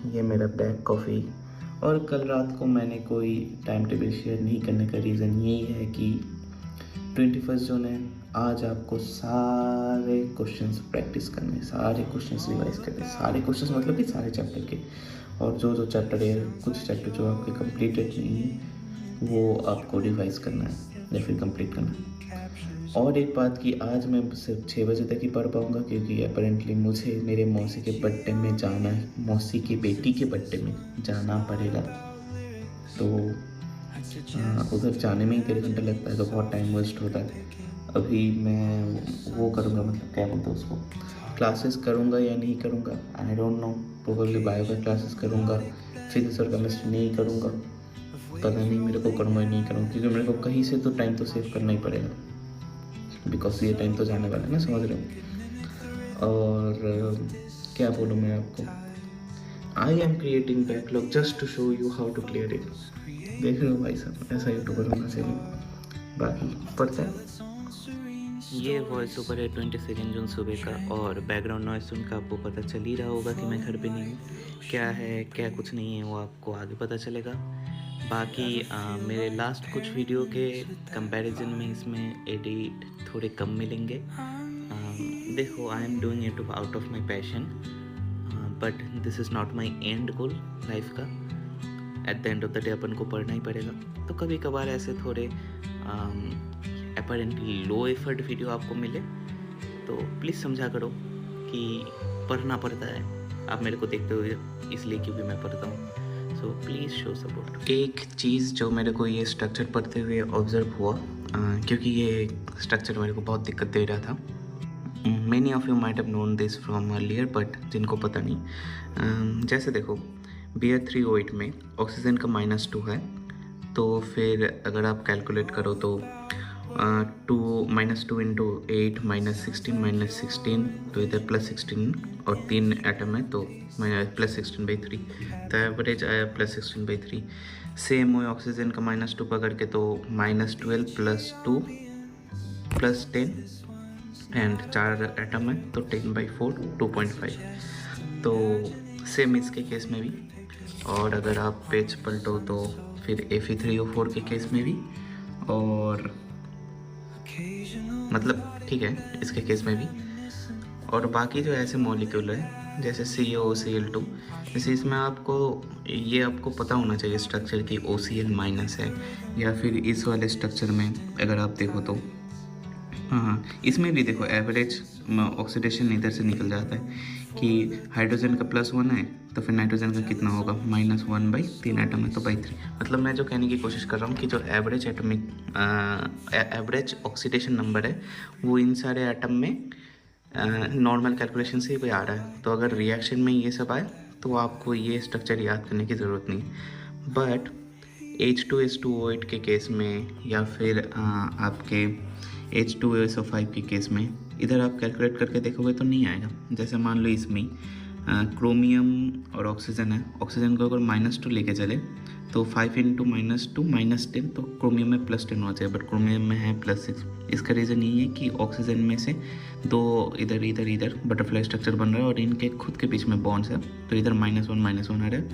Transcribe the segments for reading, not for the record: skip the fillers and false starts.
ये मेरा black coffee. और कल रात को मैंने कोई टाइम टेबल शेयर नहीं करने का रीज़न यही है कि 21 जून है। आज आपको सारे क्वेश्चंस प्रैक्टिस करने, सारे क्वेश्चंस रिवाइज करने, सारे क्वेश्चंस मतलब कि सारे चैप्टर के। और जो चैप्टर है, कुछ चैप्टर जो आपके कंप्लीटेड नहीं है वो आपको रिवाइज करना है या फिर कंप्लीट करना है। और एक बात कि आज मैं सिर्फ 6 बजे तक ही पढ़ पाऊँगा क्योंकि अपेरेंटली मुझे मेरे मौसी के बर्थडे में जाना है, मौसी की बेटी के बर्थडे में जाना पड़ेगा। तो उधर जाने में ही 1.5 घंटा लगता है, तो बहुत टाइम वेस्ट होता है। अभी मैं वो करूँगा, मतलब क्या बोलते हैं उसको, क्लासेस करूँगा या नहीं करूँगा, I don't know. Probably bio का क्लासेस करूँगा, फिजिक्स और केमिस्ट्री नहीं करूँगा, पता नहीं मेरे को करूँगा या नहीं करूँगा, क्योंकि मेरे को कहीं से तो टाइम तो सेव करना ही पड़ेगा, बिकॉज ये टाइम तो जाने वाला है ना, समझ रहे हो। और क्या बोलूँ मैं आपको, I am creating backlog just to show you how to clear it. देख रहे हो भाई साहब, ऐसा यूट्यूबर होना चाहिए। बाकी पढ़ते हैं। ये वॉइस ओवर है 22 जून सुबह का, और बैकग्राउंड नॉइस सुनकर आपको पता चल ही रहा होगा कि मैं घर पे नहीं हूँ। क्या है क्या कुछ नहीं है वो आपको आगे पता चलेगा। बाकी मेरे लास्ट कुछ वीडियो के कंपैरिजन में इसमें एडिट थोड़े कम मिलेंगे। देखो, I am doing it out of my passion, but this is not my end goal life का। At the end of the day अपन को पढ़ना ही पड़ेगा। तो कभी कभार ऐसे थोड़े अपेरेंटली लो एफर्ट वीडियो आपको मिले तो प्लीज़ समझा करो कि पढ़ना पड़ता है। आप मेरे को देखते हुए इसलिए क्योंकि मैं पढ़ता हूँ, सो प्लीज़ शो सपोर्ट। एक चीज़ जो मेरे को ये स्ट्रक्चर पढ़ते हुए ऑब्जर्व हुआ, क्योंकि ये स्ट्रक्चर मेरे को बहुत दिक्कत दे रहा था। Many of you might have known this from earlier, but जिनको पता नहीं, जैसे देखो Br3O8 में ऑक्सीजन का -2 है, तो फिर अगर आप कैलकुलेट करो तो 2 -2 इंटू 8 -16 तो इधर +16 और 3 एटम है तो +16/3, तो एवरेज आया +16/3। सेम हुए ऑक्सीजन का -2 पकड़ के तो -12 + 2 + 10 एंड 4 एटम है तो 10/4 2.5। तो सेम इसके केस में भी। और अगर आप पेज पलटो तो फिर Fe3O4 के केस में भी, और मतलब ठीक है इसके केस में भी। और बाकी जो ऐसे मॉलिक्यूल है जैसे CaOCl2, जैसे इसमें आपको ये आपको पता होना चाहिए स्ट्रक्चर की OCl- है, या फिर इस वाले स्ट्रक्चर में अगर आप देखो तो हाँ, इसमें भी देखो एवरेज ऑक्सीडेशन इधर से निकल जाता है कि हाइड्रोजन का +1 है तो फिर नाइट्रोजन का कितना होगा -1/3 एटम है तो 3। मतलब मैं जो कहने की कोशिश कर रहा हूँ कि जो एवरेज एवरेज ऑक्सीडेशन नंबर है वो इन सारे एटम में नॉर्मल कैलकुलेशन से ही आ रहा है। तो अगर रिएक्शन में ये सब आए तो आपको ये स्ट्रक्चर याद करने की ज़रूरत नहीं। बट H2S2O8 के केस में या फिर आपके H2SO5 के केस में इधर आप कैलकुलेट करके देखोगे तो नहीं आएगा। जैसे मान लो इसमें क्रोमियम और ऑक्सीजन है, ऑक्सीजन को अगर -2 लेके चले तो 5 × -2 -10 तो क्रोमियम में +10 हो जाए, बट क्रोमियम में है +6। इसका रीज़न यही है कि ऑक्सीजन में से 2 इधर इधर इधर बटरफ्लाई स्ट्रक्चर बन रहा है और इनके खुद के बीच में बॉन्ड्स है, तो इधर -1 -1 आ रहा है,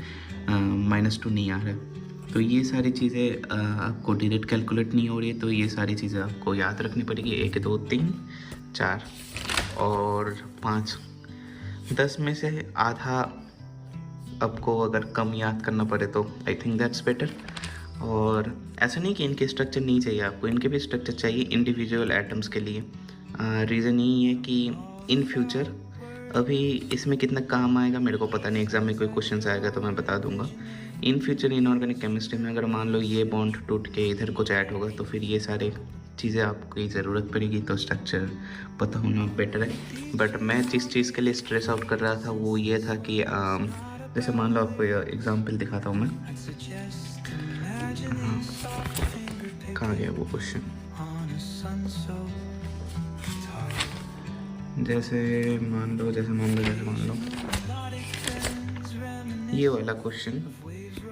-2 नहीं आ रहा है। तो ये सारी चीज़ें आपको डायरेक्ट कैलकुलेट नहीं हो रही है, तो ये सारी चीज़ें आपको याद रखनी पड़ेगी। 1 2 3 4 और 5 10 में से आधा आपको अगर कम याद करना पड़े तो आई थिंक दैट्स बेटर। और ऐसा नहीं कि इनके स्ट्रक्चर नहीं चाहिए आपको, इनके भी स्ट्रक्चर चाहिए इंडिविजुअल एटम्स के लिए। रीज़न यही है कि इन फ्यूचर, अभी इसमें कितना काम आएगा मेरे को पता नहीं, एग्ज़ाम में कोई क्वेश्चन आएगा तो मैं बता दूंगा। इन फ्यूचर इनऑर्गेनिक केमिस्ट्री में अगर मान लो ये बॉन्ड टूट के इधर कुछ ऐड होगा तो फिर ये सारे चीज़ें आपको ज़रूरत पड़ेगी, तो स्ट्रक्चर पता होना बेटर है। बट मैं जिस चीज़ के लिए स्ट्रेस आउट कर रहा था वो ये था कि जैसे मान लो आपको एग्जाम्पल दिखाता हूँ मैं। कहाँ गया वो क्वेश्चन, जैसे मान लो ये वाला क्वेश्चन,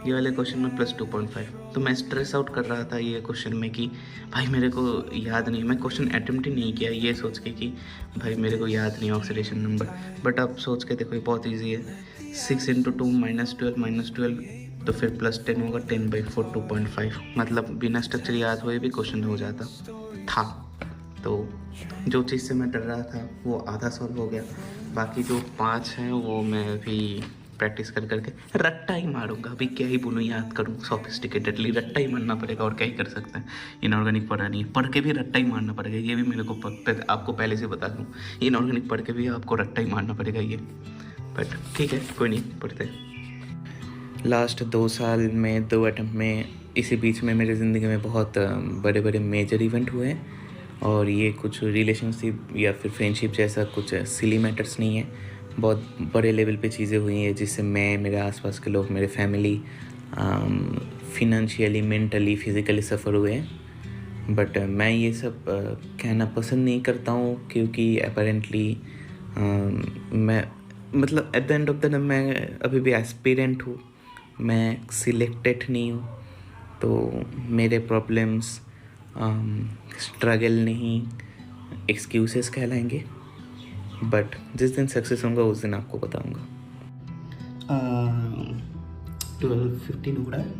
ये वाले क्वेश्चन में +2.5, तो मैं स्ट्रेस आउट कर रहा था ये क्वेश्चन में कि भाई मेरे को याद नहीं, मैं क्वेश्चन अटेम्प्ट ही नहीं किया ये सोच के कि भाई मेरे को याद नहीं ऑक्सीडेशन नंबर। बट अब सोच के देखो ये बहुत इजी है, 6 इंटू 2 -12 तो फिर +10 होगा, 10/4 2.5, मतलब बिना स्ट्रक्चर याद हुए भी क्वेश्चन हो जाता था। तो जो चीज़ से मैं डर रहा था वो आधा सॉल्व हो गया, बाकी जो 5 हैं वो मैं अभी प्रैक्टिस कर करके रट्टा ही मारूंगा। अभी क्या ही बोलूँ, याद करूँ सोफिस्टिकेटेडली, रट्टा ही मारना पड़ेगा और क्या ही कर सकते हैं। इनऑर्गेनिक पढ़ा नहीं है, पढ़ के भी रट्टा ही मारना पड़ेगा, ये भी मेरे को आपको पहले से बता दूँ। इनऑर्गेनिक पढ़ के भी आपको रट्टा ही मारना पड़ेगा ये, बट ठीक है कोई नहीं, पढ़ते। लास्ट 2 साल में 2 अटैम्प्ट में, इसी बीच में मेरी ज़िंदगी में बहुत बड़े बड़े मेजर इवेंट हुए हैं, और ये कुछ रिलेशनशिप या फिर फ्रेंडशिप जैसा कुछ सिली मैटर्स नहीं है, बहुत बड़े लेवल पे चीज़ें हुई हैं जिससे मैं, मेरे आसपास के लोग, मेरे फैमिली फिनंशियली, मेंटली, फिज़िकली सफ़र हुए हैं। बट मैं ये सब कहना पसंद नहीं करता हूँ, क्योंकि अपेरेंटली मैं, मतलब eight the end of the day मैं अभी भी एस्पिरेंट हूँ, मैं सिलेक्टेड नहीं हूँ। तो मेरे प्रॉब्लम्स स्ट्रगल नहीं, एक्सक्यूजेस कहलाएंगे। बट जिस दिन सक्सेस होगा उस दिन आपको बताऊंगा। 12:15 हो रहा है,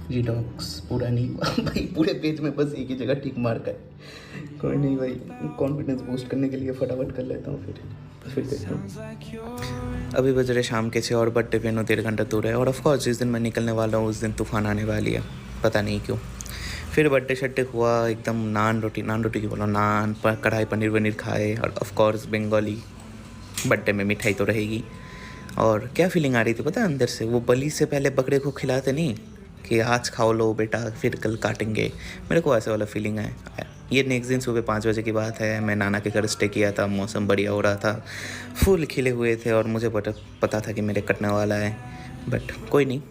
डिटॉक्स पूरा नहीं हुआ भाई, पूरे पेज में बस एक ही जगह टिक मार कर। कोई नहीं भाई, कॉन्फिडेंस बूस्ट करने के लिए फटाफट कर लेता हूँ, फिर देखता हूँ। अभी बज रहे शाम के 6 और बर्थडे पे 1.5 घंटा दूर है, और ऑफकोर्स जिस दिन मैं निकलने वाला हूँ उस दिन तूफान आने वाली है, पता नहीं क्यों। फिर बर्थडे शड्डे हुआ, एकदम नान रोटी की बोलो, नान पर कढ़ाई पनीर खाए, और ऑफकोर्स बंगाली बर्थडे में मिठाई तो रहेगी। और क्या फीलिंग आ रही थी पता है अंदर से, वो बलि से पहले बकरे को खिलाते नहीं कि आज खाओ लो बेटा फिर कल काटेंगे, मेरे को ऐसा वाला फीलिंग आया। ये नेक्स्ट दिन सुबह 5 बजे की बात है, मैं नाना के घर स्टे किया था, मौसम बढ़िया हो रहा था, फूल खिले हुए थे, और मुझे पता था कि मेरे कटने वाला है। बट कोई नहीं,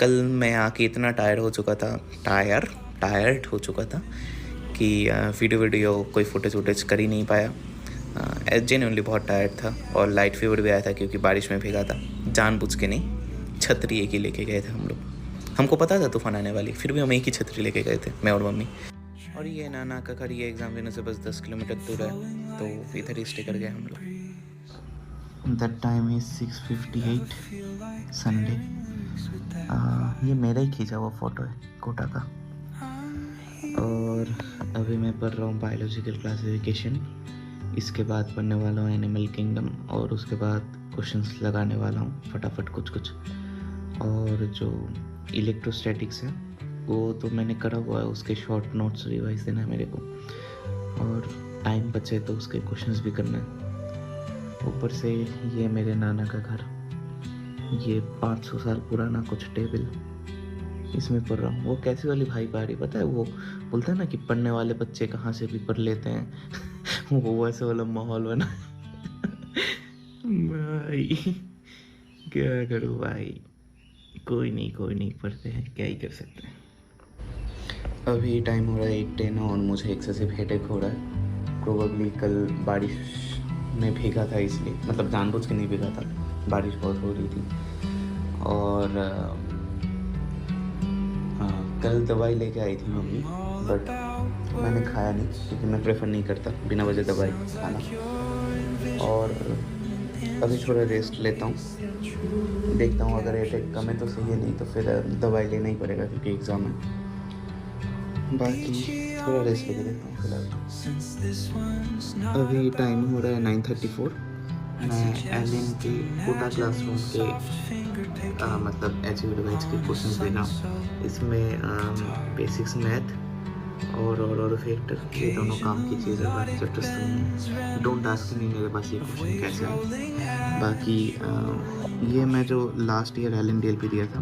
कल मैं आके इतना टायर्ड हो चुका था कि वीडियो कोई फुटेज कर ही नहीं पाया। जेन्युइनली बहुत टायर्ड था, और लाइट फीवर भी आया था क्योंकि बारिश में भीगा था, जानबूझ के नहीं, छतरी एक ही लेके गए थे हम लोग। हमको पता था तूफान आने वाली, फिर भी हम एक ही छतरी लेके गए थे, मैं और मम्मी। और ये नाना का घर, ये एग्ज़ाम देने से बस 10 किलोमीटर दूर है, तो इधर ही स्टे कर गए हम लोग। That time is 6:58 Sunday. ये मेरा ही खींचा हुआ फ़ोटो है कोटा का। और अभी मैं पढ़ रहा हूँ बायोलॉजिकल क्लासिफिकेशन, इसके बाद पढ़ने वाला हूँ एनिमल किंगडम, और उसके बाद क्वेश्चंस लगाने वाला हूँ फटाफट कुछ। और जो इलेक्ट्रोस्टैटिक्स है वो तो मैंने करा हुआ है, उसके शॉर्ट नोट्स रिवाइज देना है मेरे को, और टाइम बचे तो उसके क्वेश्चंस भी करना है। ऊपर से ये मेरे नाना का घर, ये 500 साल पुराना कुछ टेबल, इसमें पढ़ रहा हूँ। वो कैसी वाली भाई बारी पता है, वो बोलता है ना कि पढ़ने वाले बच्चे कहाँ से भी पढ़ लेते हैं वो वैसे वाला माहौल बना भाई क्या करूँ भाई, कोई नहीं, पढ़ते हैं, क्या ही कर सकते हैं। अभी टाइम हो रहा है 8:10 और मुझे एक्सेसिव हेडेक हो रहा है। प्रोबेबली कल बारिश में भीगा था, इसलिए, मतलब जानबूझ के नहीं भीगा था, बारिश बहुत हो रही थी। और कल दवाई लेके आई थी मम्मी, बट मैंने खाया नहीं क्योंकि मैं प्रेफर नहीं करता बिना वजह दवाई खाना। और अभी थोड़ा रेस्ट लेता हूँ, देखता हूँ अगर अटैक कम है तो सही है, नहीं तो फिर दवाई लेना ही पड़ेगा क्योंकि एग्ज़ाम है। बाकी थोड़ा रेस्ट लेके देखता हूँ फिलहाल। अभी टाइम हो रहा है 9:34। मैं एलिन के कोटा क्लासरूम के मतलब एचयूडी बैच के क्वेश्चंस दे रहा हूँ। इसमें बेसिक्स मैथ और फैक्टर, ये दोनों काम की चीज़ें बाकी चैप्टर्स तो नहीं। डोंट आस्क मी मेरे पास ये क्वेश्चन कैसे है। बाकी ये मैं जो लास्ट ईयर एलिन डीएलपी दिया था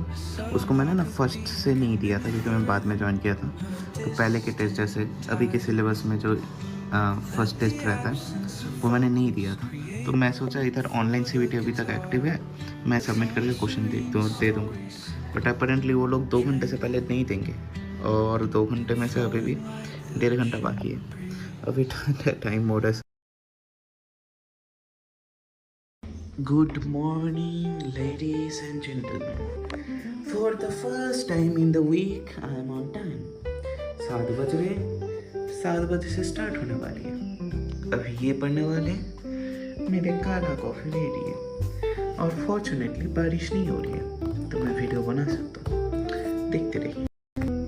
उसको मैंने ना फर्स्ट से नहीं दिया था क्योंकि मैं बाद में ज्वाइन किया था। तो पहले के टेस्ट जैसे अभी के सिलेबस में जो फर्स्ट टेस्ट रहता है वो मैंने नहीं दिया था। तो मैं सोचा इधर ऑनलाइन सीवीटी अभी तक एक्टिव है, मैं सबमिट करके क्वेश्चन दे दूँगा। बट अपेरेंटली वो लोग 2 घंटे से पहले नहीं देंगे, और 2 घंटे में से अभी भी 1.5 घंटा बाकी है। अभी टाइम मोड है। Good morning ladies and gentleman, for the first time in the week I am on time. 7 बज रहे, 7 बजे से स्टार्ट होने वाली है। अभी ये पढ़ने वाले, मेरे काला कॉफ़ी रेडी है। और फॉर्चुनेटली बारिश नहीं हो रही है तो मैं वीडियो बना सकता हूँ, देखते रहिए।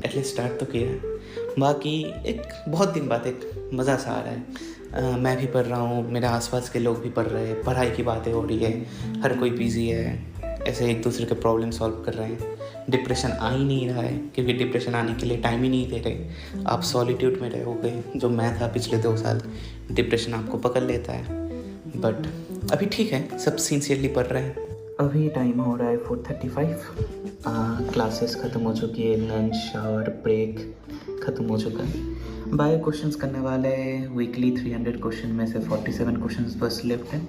एटलीस्ट स्टार्ट तो किया है। बाकी एक बहुत दिन बाद एक मज़ा सा आ रहा है। मैं भी पढ़ रहा हूँ, मेरे आसपास के लोग भी पढ़ रहे हैं, पढ़ाई की बातें हो रही है, हर कोई बिजी है, ऐसे एक दूसरे के प्रॉब्लम सॉल्व कर रहे हैं। डिप्रेशन आ ही नहीं रहा है क्योंकि डिप्रेशन आने के लिए टाइम ही नहीं दे रहे। आप सॉलिट्यूड में रहोगे, जो मैं था पिछले 2 साल, डिप्रेशन आपको पकड़ लेता है। बट अभी ठीक है, सब सिंसियरली पढ़ रहे हैं। अभी टाइम हो रहा है 4:35। क्लासेस ख़त्म हो चुकी है, लंच शावर ब्रेक ख़त्म हो चुका है। बायो क्वेश्चंस करने वाले वीकली 300 क्वेश्चन में से 47 क्वेश्चंस बस लेफ्ट है।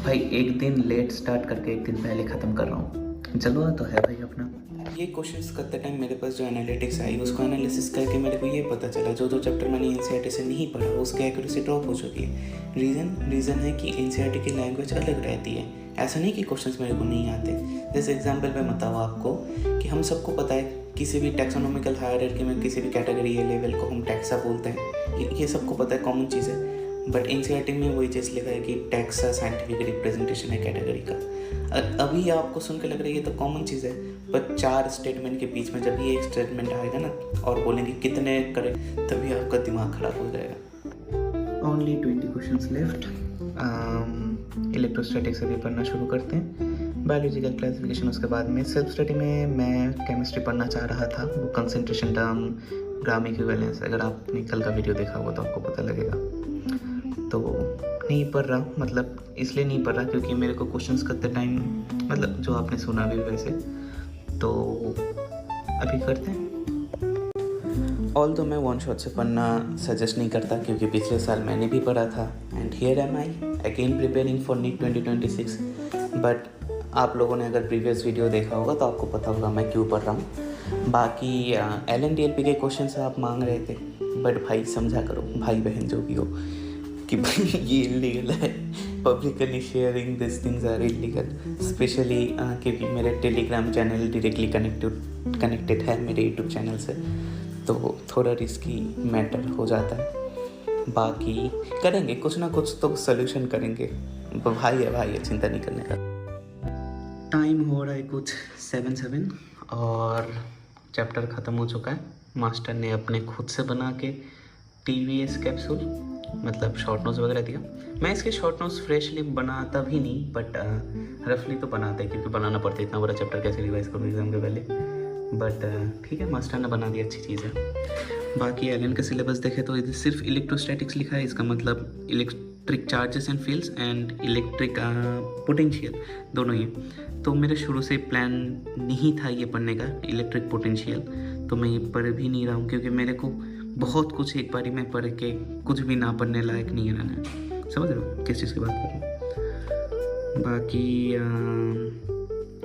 भाई एक दिन लेट स्टार्ट करके एक दिन पहले ख़त्म कर रहा हूँ, जलवा तो है भाई अपना। ये क्वेश्चंस करते टाइम मेरे पास जो एनालिटिक्स आई उसको एनालिसिस करके मेरे को ये पता चला जो चैप्टर मैंने एनसीईआरटी से नहीं पढ़ा उसकी एक्यूरेसी ड्रॉप हो चुकी है। रीज़न है कि एनसीईआरटी की लैंग्वेज अलग रहती है। ऐसा नहीं कि क्वेश्चंस मेरे को नहीं आते। जैसे एग्जांपल मैं बताऊँ आपको कि हम सबको पता है किसी भी टैक्सोनॉमिकल हायरार्की में किसी भी कैटेगरी या लेवल को हम टैक्सा बोलते हैं, ये सबको पता है, कॉमन चीज़ है। बट एनसीईआरटी में वही चीज़ लिखा है कि टैक्सा साइंटिफिक रिप्रेजेंटेशन है कैटेगरी का। अभी आपको सुन के लग रहा है ये तो कॉमन चीज़ है, पर 4 स्टेटमेंट के बीच में जब ये एक स्टेटमेंट आएगा ना और बोलेंगे कितने करें, तभी आपका दिमाग खराब हो जाएगा। Only 20 questions left. इलेक्ट्रोस्टैटिक्स अभी पढ़ना शुरू करते हैं, बायोलॉजिकल क्लासिफिकेशन उसके बाद में। सेल्फ स्टडी में मैं केमिस्ट्री पढ़ना चाह रहा था, वो कंसंट्रेशन टर्म, ग्राम इक्विवेलेंस, अगर आपने कल का वीडियो देखा होगा तो आपको पता लगेगा। तो नहीं पढ़ रहा, मतलब इसलिए नहीं पढ़ रहा क्योंकि मेरे को क्वेश्चंस करते टाइम, मतलब जो आपने सुना भी वैसे, तो अभी करते हैं। ऑल तो मैं वन शॉट से पढ़ना सजेस्ट नहीं करता क्योंकि पिछले साल मैंने भी पढ़ा था and here am I again preparing for NEET 2026। But आप लोगों ने अगर प्रीवियस वीडियो देखा होगा तो आपको पता होगा मैं क्यों पढ़ रहा हूँ। बाकी LNDLP के क्वेश्चंस आप मांग रहे थे, बट भाई समझा करो, भाई बहन जो भी हो, कि भाई ये इलीगल है। Publicly sharing this things are illegal, specially क्योंकि मेरे टेलीग्राम चैनल डायरेक्टली कनेक्टेड है मेरे यूट्यूब चैनल से, तो थोड़ा रिस्की मैटर हो जाता है। बाकी करेंगे कुछ ना कुछ तो सोल्यूशन करेंगे, भाई है, चिंता नहीं करने का। टाइम हो रहा है कुछ 7 और चैप्टर ख़त्म हो चुका है। मास्टर ने अपने खुद से बना के TVS कैप्सूल, मतलब शॉर्ट नोट्स वगैरह दिया। मैं इसके शॉर्ट नोट्स फ्रेशली बनाता भी नहीं, बट रफली तो बनाते हैं क्योंकि बनाना पड़ता है, इतना बड़ा चैप्टर कैसे रिवाइज करूँ एग्जाम के पहले। बट ठीक है, मास्टर ने बना दिया, अच्छी चीज़ है। बाकी एलन का सिलेबस देखे तो इधर सिर्फ इलेक्ट्रोस्टैटिक्स लिखा है, इसका मतलब electric charges and fields and electric potential दोनों ही। तो मेरे शुरू से प्लान नहीं था ये पढ़ने का इलेक्ट्रिक पोटेंशियल, तो मैं ये पढ़ भी नहीं रहा हूँ क्योंकि मेरे को बहुत कुछ एक बारी में पढ़ के कुछ भी ना पढ़ने लायक नहीं रहना। समझ रहे हो किस चीज़ की बात कर रहा हूँ। बाकी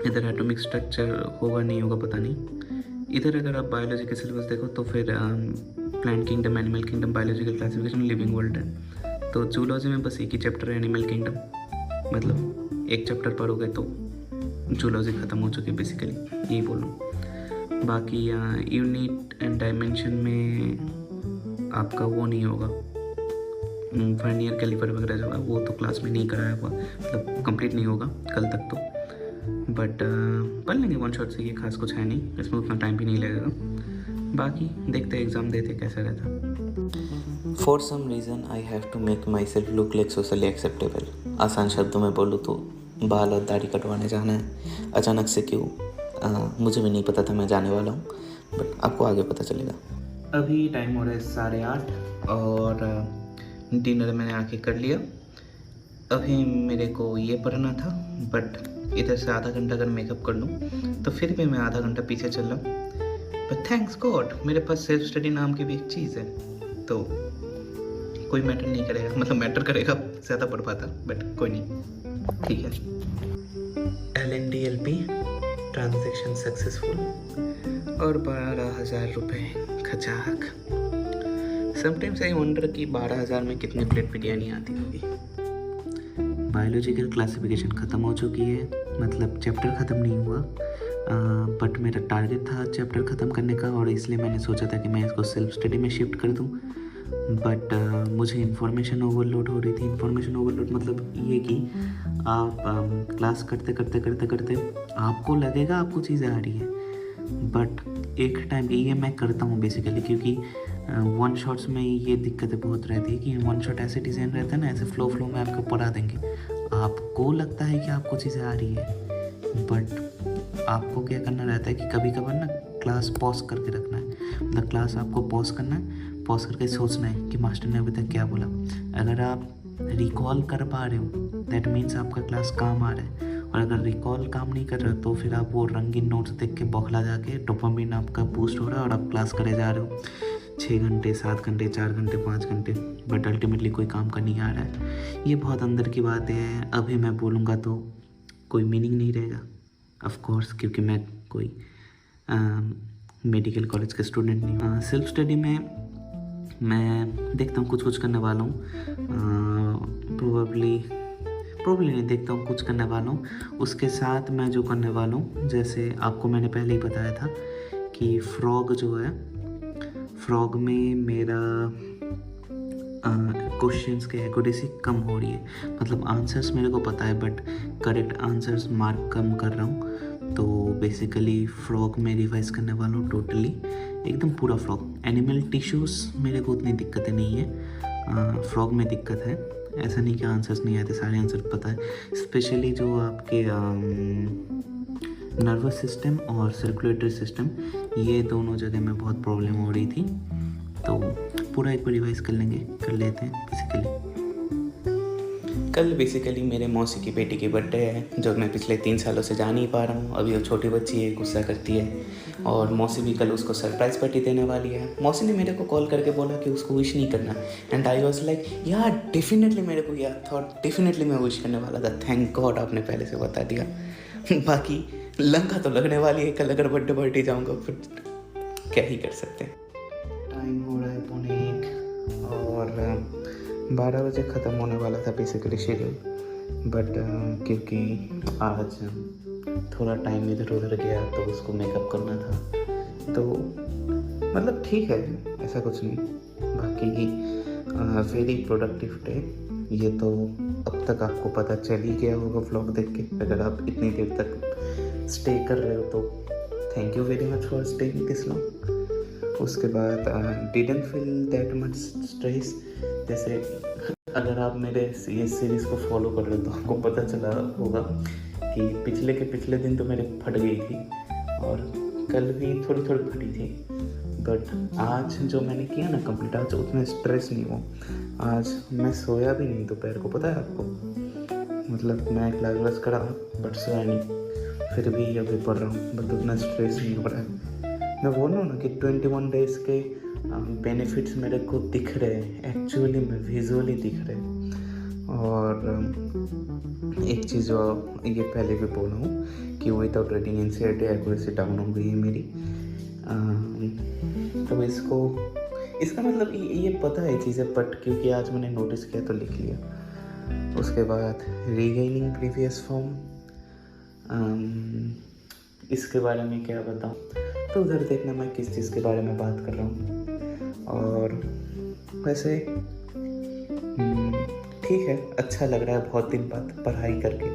इधर एटॉमिक स्ट्रक्चर होगा नहीं होगा पता नहीं। इधर अगर आप बायोलॉजी के सिलेबस देखो तो फिर plant kingdom, animal kingdom, biological classification, living world है। तो जूलॉजी में बस एक ही चैप्टर है एनिमल किंगडम, मतलब एक चैप्टर पढ़ोगे तो जूलॉजी ख़त्म हो चुकी है बेसिकली, यही बोलूँ। बाकी यूनिट एंड डायमेंशन में आपका वो नहीं होगा, वर्नियर कैलिपर वगैरह जो है वो तो क्लास में नहीं कराया हुआ, मतलब कंप्लीट नहीं होगा कल तक तो। बट पढ़ लेंगे वन शॉट से, ये खास कुछ है नहीं, इसमें उतना टाइम भी नहीं लगेगा। बाकी देखते एग्ज़ाम देते कैसा रहता। For some reason I have to make myself look like socially acceptable. आसान शब्दों में बोलूँ तो बाल और दाढ़ी कटवाने जाना है। अचानक से क्यों मुझे भी नहीं पता था मैं जाने वाला हूँ, बट आपको आगे पता चलेगा। अभी टाइम हो रहा है 8:30 और डिनर मैंने आके कर लिया। अभी मेरे को ये पढ़ना था, बट इधर से आधा घंटा अगर मेकअप कर लूँ तो फिर भी मैं आधा घंटा पीछे चल रहा हूँ। बट थैंक्स गॉड मेरे पास सेल्फ स्टडी नाम की भी एक चीज़ है, तो कोई मैटर नहीं करेगा, मतलब मैटर करेगा ज़्यादा पढ़ पाता, बट कोई नहीं, ठीक है। LNDLP ट्रांजैक्शन सक्सेसफुल और 12,000 रुपये खचाक। समटाइम्स आई वंडर कि 12,000 में कितनी प्लेट बिरयानी आती होगी। बायोलॉजिकल क्लासिफिकेशन ख़त्म हो चुकी है, मतलब चैप्टर ख़त्म नहीं हुआ, बट मेरा टारगेट था चैप्टर ख़त्म करने का, और इसलिए मैंने सोचा था कि मैं इसको सेल्फ स्टडी में शिफ्ट कर दूं। बट मुझे इन्फॉर्मेशन ओवरलोड हो रही थी। इन्फॉर्मेशन ओवरलोड मतलब ये कि आप क्लास करते करते करते करते आपको लगेगा आपको चीज़ें आ रही है, बट एक टाइम ये मैं करता हूँ बेसिकली, क्योंकि वन शॉट्स में ये दिक्कतें बहुत रहती है कि वन शॉट ऐसे डिज़ाइन रहता है ना, ऐसे फ्लो में आपको पढ़ा देंगे, आपको लगता है कि आपको चीज़ें आ रही है, बट आपको क्या करना रहता है कि कभी कभार ना क्लास पॉज करके रखना है। मतलब क्लास आपको पॉज करना है, पॉज करके सोचना है कि मास्टर ने अभी तक क्या बोला। अगर आप रिकॉल कर पा रहे हो दैट मीन्स आपका क्लास काम आ रहा है, और अगर रिकॉल काम नहीं कर रहे हो तो फिर आप वो रंगीन नोट्स देख के बौखला जाके डोपामिन आपका बूस्ट हो रहा है और आप क्लास करे जा रहे हो 6 घंटे 7 घंटे 4 घंटे 5 घंटे, बट अल्टीमेटली कोई काम का नहीं आ रहा है। ये बहुत अंदर की बातें हैं, अभी मैं बोलूँगा तो कोई मीनिंग नहीं रहेगा ऑफ कोर्स, क्योंकि मैं कोई मेडिकल कॉलेज का स्टूडेंट नहीं हूँ। सेल्फ स्टडी में मैं देखता हूँ कुछ करने वाला हूँ, प्रोबेबली नहीं, देखता हूँ कुछ करने वाला हूँ। उसके साथ मैं जो करने वाला हूँ, जैसे आपको मैंने पहले ही बताया था कि फ्रॉग जो है, फ्रॉग में मेरा क्वेश्चंस की एक्यूरेसी कम हो रही है। मतलब आंसर्स मेरे को पता है बट करेक्ट आंसर्स मार्क कम कर रहा हूँ। तो बेसिकली फ्रॉग में रिवाइज करने वाला हूँ टोटली, एकदम पूरा फ्रॉग। एनिमल टिश्यूज़ मेरे को उतनी दिक्कतें नहीं है, फ्रॉग में दिक्कत है। ऐसा नहीं कि आंसर्स नहीं आते, सारे आंसर पता है। स्पेशली जो आपके नर्वस सिस्टम और सर्कुलेटरी सिस्टम, ये दोनों जगह में बहुत प्रॉब्लम हो रही थी, तो पूरा एक बार रिवाइज कर लेते हैं बेसिकली। कल बेसिकली मेरे मौसी की बेटी की बर्थडे है, जो मैं पिछले 3 सालों से जा नहीं पा रहा हूँ। अभी वो छोटी बच्ची है, गुस्सा करती है, और मौसी भी कल उसको सरप्राइज़ पार्टी देने वाली है। मौसी ने मेरे को कॉल करके बोला कि उसको विश नहीं करना, एंड आई वाज लाइक यार डेफिनेटली, मेरे को याद था और डेफिनेटली मैं विश करने वाला था। थैंक गॉड आपने पहले से बता दिया। बाकी लंका तो लगने वाली है कल, अगर बर्थडे पार्टी जाऊँगा फिर क्या ही कर सकते हैं। टाइम हो रहा है 1:45 और 12 बजे ख़त्म होने वाला था बेसिकली शेड्यूल, बट क्योंकि आज थोड़ा टाइम इधर उधर गया तो उसको मेकअप करना था, तो मतलब ठीक है, ऐसा कुछ नहीं। बाकी वेरी प्रोडक्टिव डे। ये तो अब तक आपको पता चल ही गया होगा व्लॉग देख के, अगर आप इतनी देर तक स्टे कर रहे हो तो thank you very much for staying this long. उसके बाद didn't feel that much stress. जैसे अगर आप मेरे ये सीरीज़ को फॉलो कर रहे हो तो आपको पता चला होगा कि पिछले दिन तो मेरे फट गई थी, और कल भी थोड़ी फटी थी, बट आज जो मैंने किया ना कंप्लीट, आज उतना स्ट्रेस नहीं हुआ। आज मैं सोया भी नहीं दोपहर को, पता है आपको। मतलब मैं क्लास करा बट सोया नहीं, फिर भी अभी पढ़ रहा हूँ, बट उतना स्ट्रेस नहीं हो रहा है। मैं बोल रहा हूँ ना कि 21 डेज़ के बेनिफिट्स मेरे को दिख रहे हैं, एक्चुअली में विजुअली दिख रहे हैं। और एक चीज़ जो ये पहले भी बोला हूँ कि without reading NCERT accuracy down हो गई है मेरी। तो इसका मतलब ये पता है चीज़ें, बट क्योंकि आज मैंने नोटिस किया तो लिख लिया। उसके बाद रीगेनिंग प्रीवियस फॉर्म, इसके बारे में क्या बताऊँ, तो उधर देखना मैं किस चीज़ के बारे में बात कर रहा हूँ। और वैसे ठीक है, अच्छा लग रहा है बहुत दिन बाद पढ़ाई करके।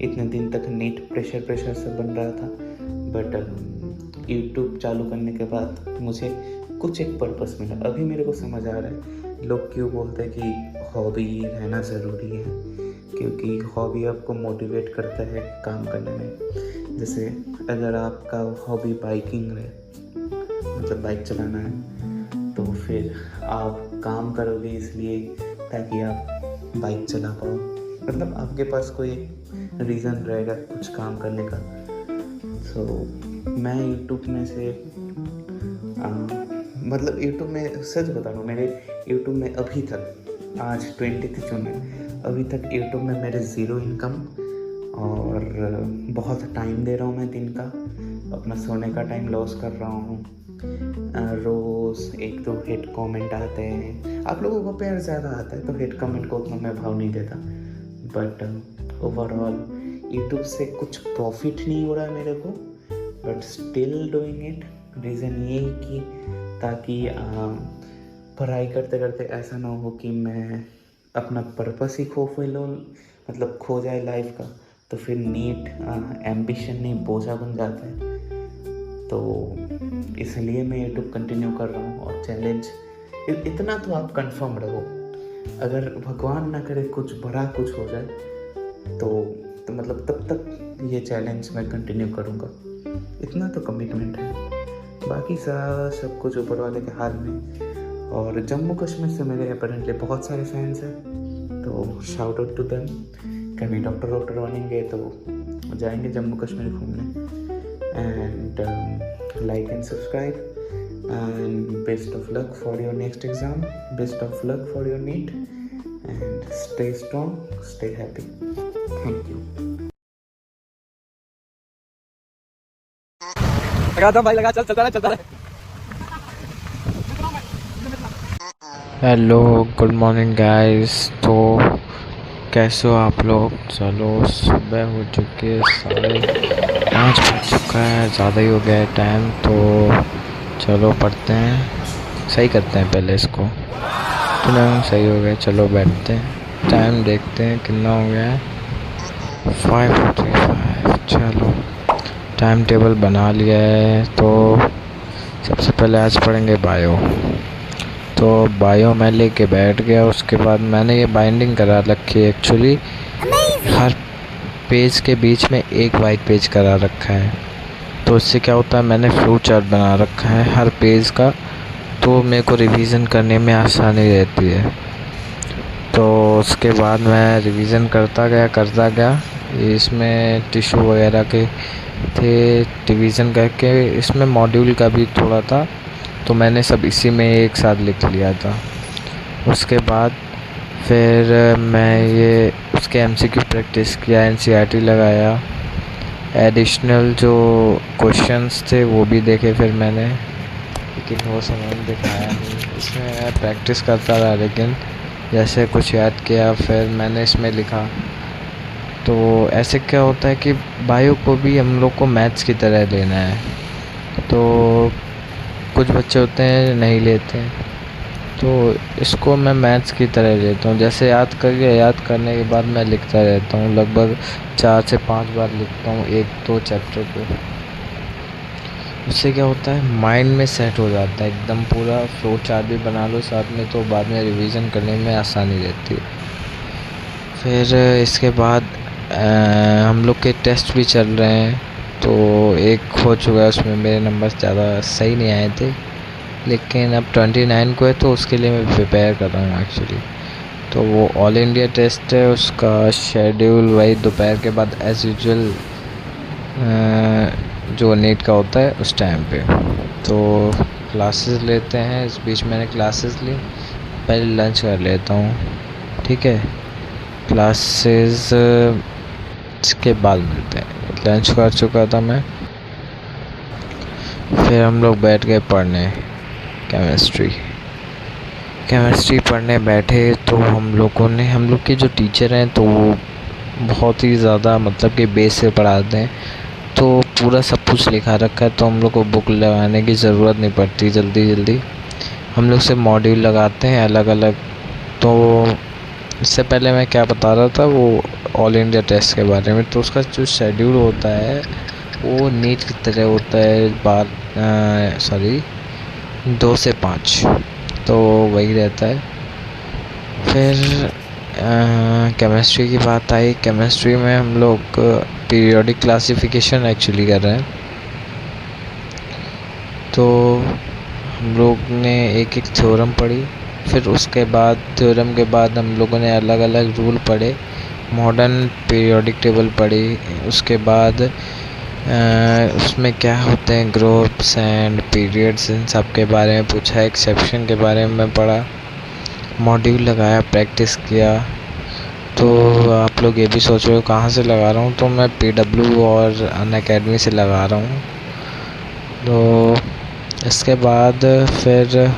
इतने दिन तक नीट प्रेशर से बन रहा था, बट यूट्यूब चालू करने के बाद मुझे कुछ एक पर्पस मिला। अभी मेरे को समझ आ रहा है लोग क्यों बोलते हैं कि हॉबी रहना ज़रूरी है, क्योंकि हॉबी आपको मोटिवेट करता है काम करने में। जैसे अगर आपका हॉबी बाइकिंग है, मतलब बाइक चलाना है, तो फिर आप काम करोगे इसलिए ताकि आप बाइक चला पाओ। मतलब आपके पास कोई रीज़न रहेगा कुछ काम करने का। मैं यूट्यूब में से मतलब यूट्यूब में सच बता रहा हूँ, मेरे यूट्यूब में अभी तक, आज 20 जून है, अभी तक यूट्यूब में मेरे 0 इनकम, और बहुत टाइम दे रहा हूँ मैं दिन का, अपना सोने का टाइम लॉस कर रहा हूँ। रोज़ 1-2 हेट कमेंट आते हैं, आप लोगों को प्यार ज़्यादा आता है तो हेट कमेंट को उतना मैं भाव नहीं देता, बट ओवरऑल यूट्यूब से कुछ प्रॉफिट नहीं हो रहा है मेरे को, but still doing it. Reason ये कि ताकि पढ़ाई करते करते ऐसा ना हो कि मैं अपना पर्पस ही खो फैलो, मतलब खो जाए लाइफ का, तो फिर नीट एम्बिशन नहीं बोझा बन जाता है। तो इसलिए मैं यूट्यूब कंटिन्यू कर रहा हूँ। और चैलेंज इतना तो आप कंफर्म रहो, अगर भगवान ना करे कुछ बड़ा कुछ हो जाए तो मतलब तब तक ये चैलेंज मैं कंटिन्यू करूँगा, इतना तो कमिटमेंट है। बाकी सब कुछ ऊपर वाले के हाथ में। और जम्मू कश्मीर से मेरे अपेरेंटली बहुत सारे फैंस हैं, तो शाउट आउट टू देम। कभी डॉक्टर बनेंगे तो जाएंगे जम्मू कश्मीर घूमने। And like and subscribe and best of luck for your next exam, best of luck for your NEET, and stay strong, stay happy. Thank you. लगा दम भाई, लगा, चल, चलता रहे। Hello, good morning guys. तो कैसे हो आप लोग? चलो, सुबह हो चुकी है, 5:30 बज चुका है, ज़्यादा ही हो गया है टाइम। तो चलो पढ़ते हैं, सही करते हैं पहले इसको। तो ना सही हो गया, चलो बैठते हैं, टाइम देखते हैं कितना हो गया है। 5:35। चलो टाइम टेबल बना लिया है। तो सबसे पहले आज पढ़ेंगे बायो। तो बायो मैं लेके बैठ गया। उसके बाद मैंने ये बाइंडिंग करा रखी है एक्चुअली, हर पेज के बीच में एक वाइट पेज करा रखा है। तो इससे क्या होता है, मैंने फ्लो चार्ट बना रखा है हर पेज का, तो मेरे को रिवीज़न करने में आसानी रहती है। तो उसके बाद मैं रिवीज़न करता गया। इसमें टिश्यू वगैरह के थे, रिवीज़न करके इसमें मॉड्यूल का भी थोड़ा था, तो मैंने सब इसी में एक साथ लिख लिया था। उसके बाद फिर मैं ये उसके MCQ प्रैक्टिस किया, NCERT लगाया, एडिशनल जो क्वेश्चंस थे वो भी देखे फिर मैंने, लेकिन वो समझ दिखाया नहीं। इसमें मैं प्रैक्टिस करता रहा, लेकिन जैसे कुछ याद किया फिर मैंने इसमें लिखा। तो ऐसे क्या होता है कि बायो को भी हम लोग को मैथ्स की तरह लेना है। तो कुछ बच्चे होते हैं नहीं लेते हैं, तो इसको मैं मैथ्स की तरह लेता हूँ। जैसे याद करने के बाद मैं लिखता रहता हूँ, लगभग 4 से 5 बार लिखता हूँ 1-2 चैप्टर को। उससे क्या होता है, माइंड में सेट हो जाता है एकदम पूरा। फ्लो चार्ट भी बना लो साथ में, तो बाद में रिवीजन करने में आसानी रहती है। फिर इसके बाद हम लोग के टेस्ट भी चल रहे हैं। तो एक हो चुका है, उसमें मेरे नंबर ज़्यादा सही नहीं आए थे, लेकिन अब 29 को है, तो उसके लिए मैं प्रिपेयर कर रहा हूँ एक्चुअली। तो वो ऑल इंडिया टेस्ट है, उसका शेड्यूल वही दोपहर के बाद एज़ यूजुअल जो नीट का होता है उस टाइम पे। तो क्लासेस लेते हैं, इस बीच मैंने क्लासेस ली। पहले लंच कर लेता हूँ, ठीक है? क्लासेस के बाद मिलते हैं। लंच कर चुका था मैं, फिर हम लोग बैठ गए पढ़ने केमिस्ट्री पढ़ने बैठे। तो हम लोग के जो टीचर हैं, तो वो बहुत ही ज़्यादा मतलब कि बेस से पढ़ाते हैं, तो पूरा सब कुछ लिखा रखा है, तो हम लोग को बुक लगाने की ज़रूरत नहीं पड़ती। जल्दी हम लोग से मॉड्यूल लगाते हैं अलग अलग। तो इससे पहले मैं क्या बता रहा था, वो ऑल इंडिया टेस्ट के बारे में। तो उसका जो शेड्यूल होता है वो नीट की तरह होता है, 2 से 5, तो वही रहता है। फिर केमिस्ट्री की बात आई। केमिस्ट्री में हम लोग पीरियोडिक क्लासिफिकेशन एक्चुअली कर रहे हैं। तो हम लोग ने एक थ्योरम पढ़ी, फिर उसके बाद थ्योरम के बाद हम लोगों ने अलग अलग रूल पढ़े, मॉडर्न पीरियोडिक टेबल पढ़ी। उसके बाद उसमें क्या होते हैं ग्रुप्स एंड पीरियड्स, इन सब के बारे में पूछा। एक्सेप्शन के बारे में पढ़ा, मॉड्यूल लगाया, प्रैक्टिस किया। तो आप लोग ये भी सोच रहे हो कहाँ से लगा रहा हूँ, तो मैं PW और अनअकैडमी से लगा रहा हूँ। तो इसके बाद फिर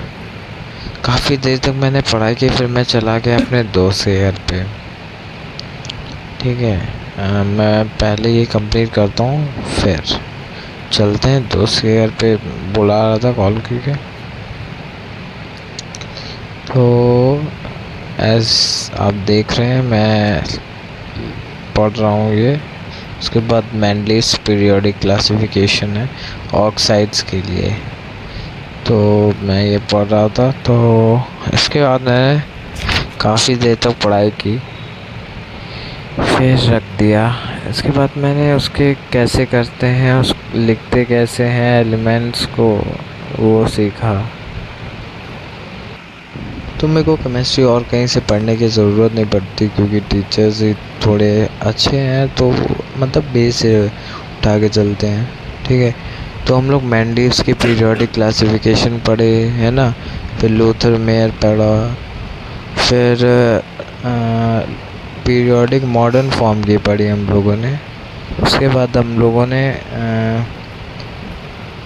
काफ़ी देर तक मैंने पढ़ाई की, फिर मैं चला गया अपने दोस्त के घर पे, ठीक है? मैं पहले ये कंप्लीट करता हूँ, फिर चलते हैं। दोस्त के घर पे बुला रहा था कॉल करके। तो एज आप देख रहे हैं मैं पढ़ रहा हूँ ये। उसके बाद मेंडलीस पीरियोडिक क्लासिफिकेशन है ऑक्साइड्स के लिए, तो मैं ये पढ़ रहा था। तो इसके बाद मैंने काफ़ी देर तक पढ़ाई की, फिर रख दिया। इसके बाद मैंने उसके कैसे करते हैं, उस लिखते कैसे हैं एलिमेंट्स को, वो सीखा। तो मेरे को केमिस्ट्री और कहीं से पढ़ने की ज़रूरत नहीं पड़ती, क्योंकि टीचर्स ही थोड़े अच्छे हैं, तो मतलब बेस से उठा के चलते हैं, ठीक है। तो हम लोग मेंडलीव्स की पीरियोडिक क्लासिफिकेशन पढ़े, है ना। फिर लूथर मेयर पढ़ा, फिर पीरियोडिक मॉडर्न फॉर्म की पढ़ी हम लोगों ने। उसके बाद हम लोगों ने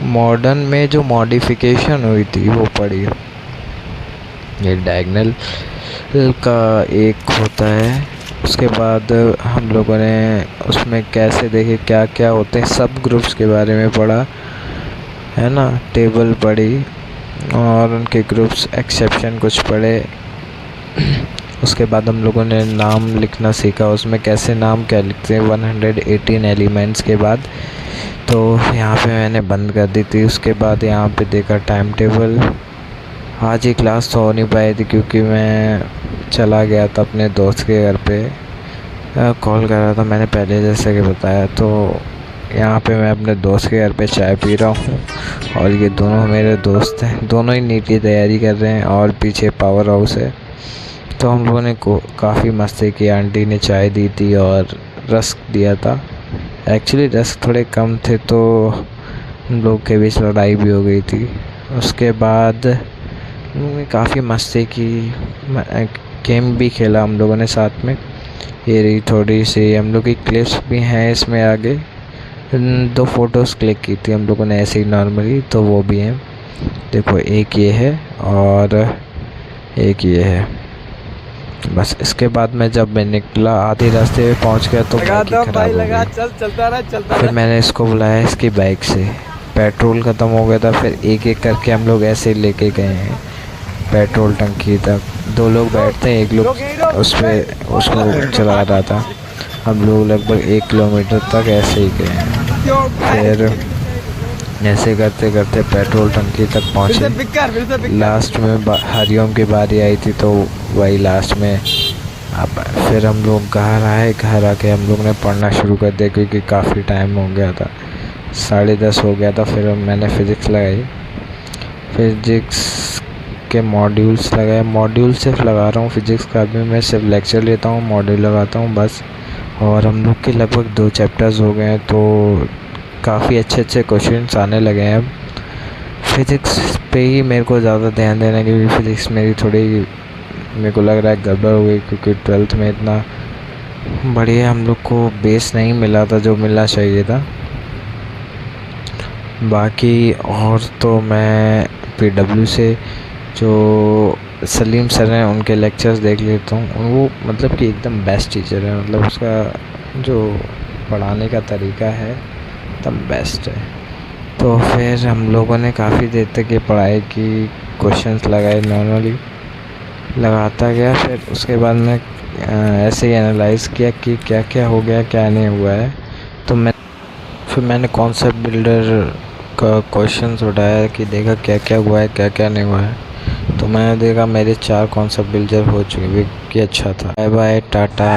मॉडर्न में जो मॉडिफिकेशन हुई थी वो पढ़ी। ये डायगोनल का एक होता है। उसके बाद हम लोगों ने उसमें कैसे देखे क्या क्या होते हैं, सब ग्रुप्स के बारे में पढ़ा, है ना। टेबल पढ़ी और उनके ग्रुप्स एक्सेप्शन कुछ पढ़े। उसके बाद हम लोगों ने नाम लिखना सीखा, उसमें कैसे नाम क्या लिखते हैं 118 एलिमेंट्स के बाद। तो यहाँ पे मैंने बंद कर दी थी। उसके बाद यहाँ पे देखा टाइम टेबल। आज ही क्लास तो हो नहीं पाई थी क्योंकि मैं चला गया था अपने दोस्त के घर पे, कॉल कर रहा था मैंने पहले जैसे कि बताया। तो यहाँ पे मैं अपने दोस्त के घर पे चाय पी रहा हूँ और ये दोनों मेरे दोस्त हैं, दोनों ही नीट की तैयारी कर रहे हैं और पीछे पावर हाउस है। तो हम लोगों ने काफ़ी मस्ती की। आंटी ने चाय दी थी और रस्क दिया था। एक्चुअली रस्क थोड़े कम थे तो हम लोग के बीच लड़ाई भी हो गई थी। उसके बाद हम लोगों ने काफ़ी मस्ती की, गेम भी खेला हम लोगों ने साथ में। ये रही थोड़ी सी हम लोग की क्लिप्स भी हैं इसमें आगे। 2 फ़ोटोज़ क्लिक की थी हम लोगों ने ऐसे ही नॉर्मली, तो वो भी हैं। देखो एक ये है और एक ये है। बस इसके बाद मैं निकला, आधे रास्ते में पहुंच गया तो बाइक ही खराब हो गई। चलता फिर मैंने इसको बुलाया इसकी बाइक से, पेट्रोल ख़त्म हो गया था। फिर एक एक करके हम लोग ऐसे ही लेके गए हैं पेट्रोल टंकी तक। 2 लोग बैठते हैं, एक लोग उसको चला रहा था। हम लोग लगभग 1 किलोमीटर तक ऐसे ही गए। फिर ऐसे करते करते पेट्रोल टंकी तक पहुँचे। लास्ट में हरिओम की बारी आई थी तो वही लास्ट में। अब फिर हम लोग घर आए, घर आके हम लोग ने पढ़ना शुरू कर दिया क्योंकि काफ़ी टाइम हो गया था, 10:30 हो गया था। फिर मैंने फ़िज़िक्स लगाई, फिज़िक्स के मॉड्यूल्स लगाए। मॉड्यूल सिर्फ लगा रहा हूँ, फ़िज़िक्स का भी मैं सिर्फ लेक्चर लेता हूँ, मॉड्यूल लगाता हूँ बस। और हम लोग के लगभग 2 चैप्टर्स हो गए हैं तो काफ़ी अच्छे क्वेश्चंस आने लगे हैं अब। फ़िज़िक्स पे ही मेरे को ज़्यादा ध्यान देना है क्योंकि फ़िज़िक्स मेरी थोड़ी मेरे को लग रहा है गड़बड़ हो गई, क्योंकि 12th में इतना बढ़िया हम लोग को बेस नहीं मिला था जो मिलना चाहिए था। बाकी और तो मैं PW से जो सलीम सर हैं उनके लेक्चर्स देख लेता हूँ। वो मतलब कि एकदम बेस्ट टीचर है, मतलब उसका जो पढ़ाने का तरीका है एकदम बेस्ट है। तो फिर हम लोगों ने काफ़ी देर तक ये पढ़ाई की, क्वेश्चंस लगाए, नॉर्मली लगाता गया। फिर उसके बाद मैं ऐसे ही एनालाइज़ किया कि क्या क्या हो गया क्या नहीं हुआ है। तो मैंने कॉन्सेप्ट बिल्डर का क्वेश्चंस उठाया कि देखा क्या क्या हुआ है क्या क्या नहीं हुआ है। तो मैंने देखा मेरे 4 कॉन्सेप्ट बिल्डर हो चुके, कि अच्छा था। Bye bye, Tata.